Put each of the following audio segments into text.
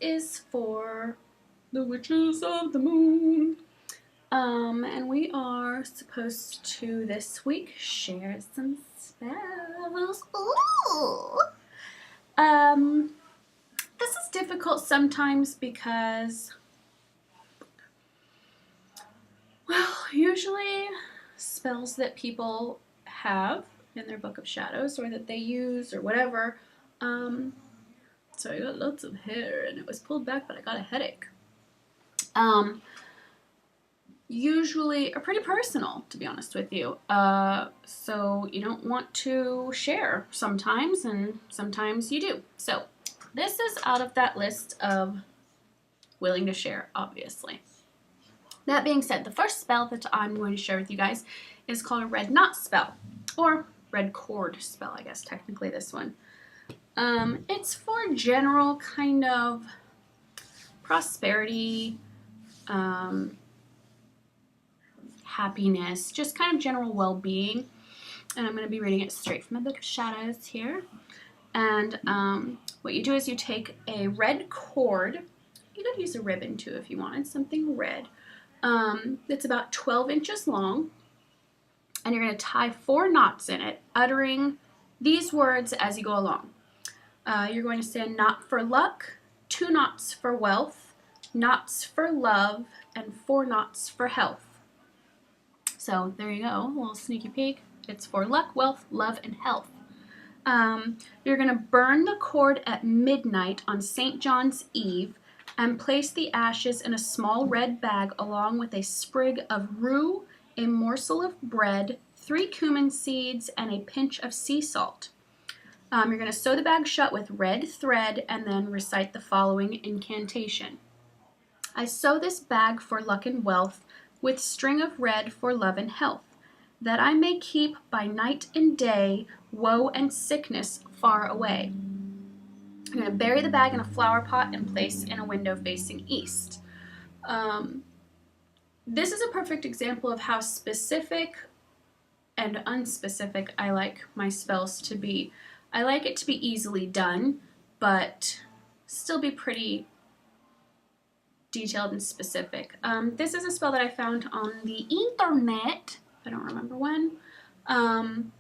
is for the Witches of the Moon. And we are supposed to this week share some spells. Ooh. This is difficult sometimes because, well, usually spells that people have in their Book of Shadows or that they use or whatever. So I got lots of hair and it was pulled back, but I got a headache. Usually are pretty personal, to be honest with you. So you don't want to share sometimes, and sometimes you do. So this is out of that list of willing to share, obviously. That being said, the first spell that I'm going to share with you guys is called a red knot spell, or red cord spell, I guess, technically this one. It's for general kind of prosperity, happiness, just kind of general well-being. And I'm going to be reading it straight from my Book of Shadows here. And what you do is you take a red cord. You could use a ribbon too if you wanted something red. It's about 12 inches long. And you're going to tie 4 knots in it, uttering these words as you go along. You're going to say a knot for luck, 2 knots for wealth, knots for love, and 4 knots for health. So there you go, a little sneaky peek. It's for luck, wealth, love, and health. You're going to burn the cord at midnight on St. John's Eve and place the ashes in a small red bag along with a sprig of rue, a morsel of bread, 3 cumin seeds, and a pinch of sea salt. You're going to sew the bag shut with red thread and then recite the following incantation. I sew this bag for luck and wealth with string of red for love and health, that I may keep by night and day woe and sickness far away. I'm going to bury the bag in a flower pot and place in a window facing east. This is a perfect example of how specific and unspecific I like my spells to be. I like it to be easily done, but still be pretty detailed and specific. This is a spell that I found on the internet. I don't remember when. And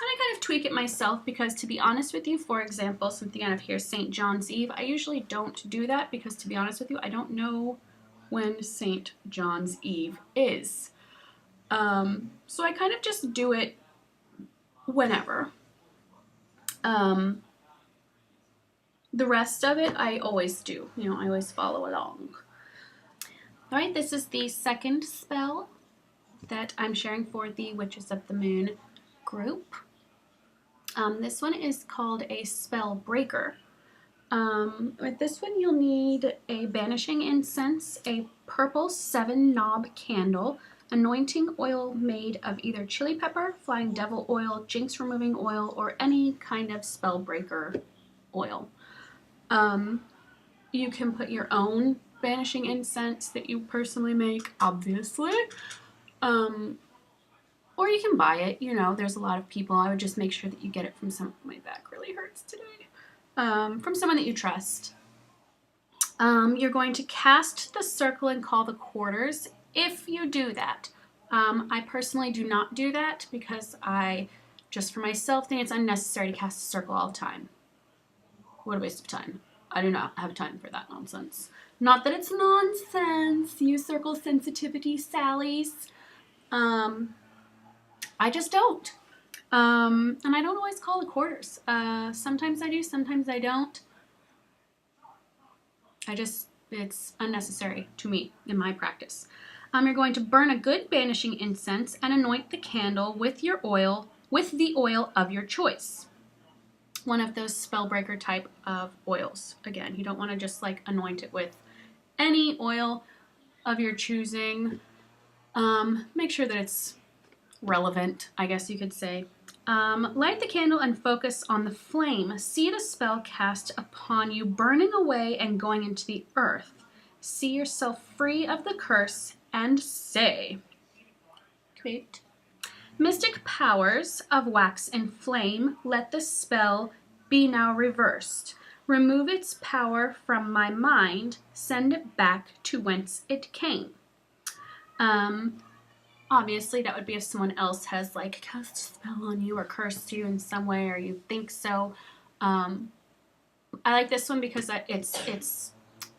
I kind of tweak it myself because, to be honest with you, for example, something out of here, St. John's Eve, I usually don't do that because, to be honest with you, I don't know when St. John's Eve is. So I kind of just do it whenever. The rest of it, I always do. You know, I always follow along. All right, this is the second spell that I'm sharing for the Witches of the Moon group. This one is called a Spellbreaker. With this one, you'll need a banishing incense, a purple 7-knob candle, anointing oil made of either chili pepper, flying devil oil, jinx removing oil, or any kind of Spellbreaker oil. You can put your own banishing incense that you personally make, obviously. Or you can buy it. You know, there's a lot of people. I would just make sure that you get it from someone. My back really hurts today. From someone that you trust. You're going to cast the circle and call the quarters if you do that. I personally do not do that because I, just for myself, think it's unnecessary to cast a circle all the time. What a waste of time. I do not have time for that nonsense. Not that it's nonsense, you circle sensitivity sallies. I just don't. And I don't always call the quarters. Sometimes I do, sometimes I don't. It's unnecessary to me in my practice. You're going to burn a good banishing incense and anoint the candle with the oil of your choice. One of those Spellbreaker type of oils. Again, you don't want to just like anoint it with any oil of your choosing. Make sure that it's relevant, I guess you could say. Light the candle and focus on the flame. See the spell cast upon you, burning away and going into the earth. See yourself free of the curse and say, quote, Mystic powers of wax and flame, let the spell be now reversed. remove its power from my mind, send it back to whence it came. Obviously, that would be if someone else has like cast a spell on you or cursed you in some way, or you think so. I like this one because it's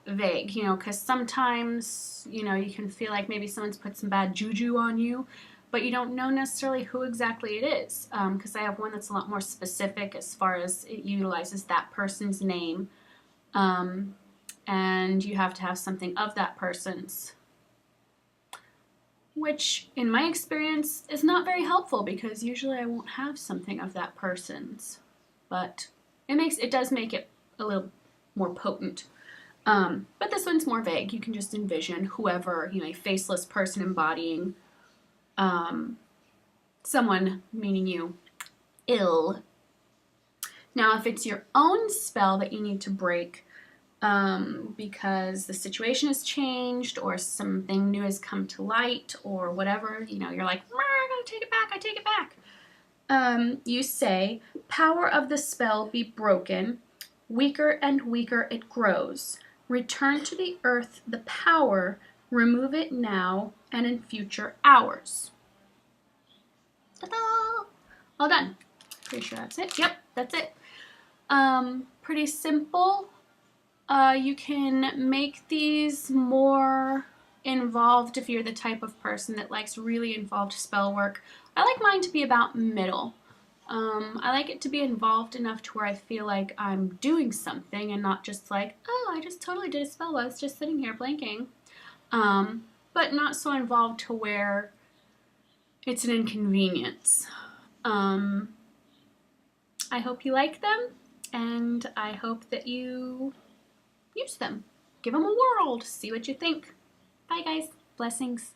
vague, you know, because sometimes, you know, you can feel like maybe someone's put some bad juju on you, but you don't know necessarily who exactly it is, because I have one that's a lot more specific as far as it utilizes that person's name, and you have to have something of that person's, which in my experience is not very helpful because usually I won't have something of that person's, but it does make it a little more potent. But this one's more vague. You can just envision whoever, you know, a faceless person embodying someone, meaning you, ill. Now, if it's your own spell that you need to break because the situation has changed or something new has come to light or whatever, you know, you're like, I gotta take it back, I take it back. You say, power of the spell be broken, weaker and weaker it grows. Return to the earth the power, remove it now and in future hours. Ta-da! All done. Pretty sure that's it. Yep, that's it. Pretty simple. You can make these more involved if you're the type of person that likes really involved spell work. I like mine to be about middle. I like it to be involved enough to where I feel like I'm doing something and not just like, oh, I just totally did a spell while I was just sitting here blanking. But not so involved to where it's an inconvenience. I hope you like them, and I hope that you use them. Give them a whirl, see what you think. Bye guys, blessings.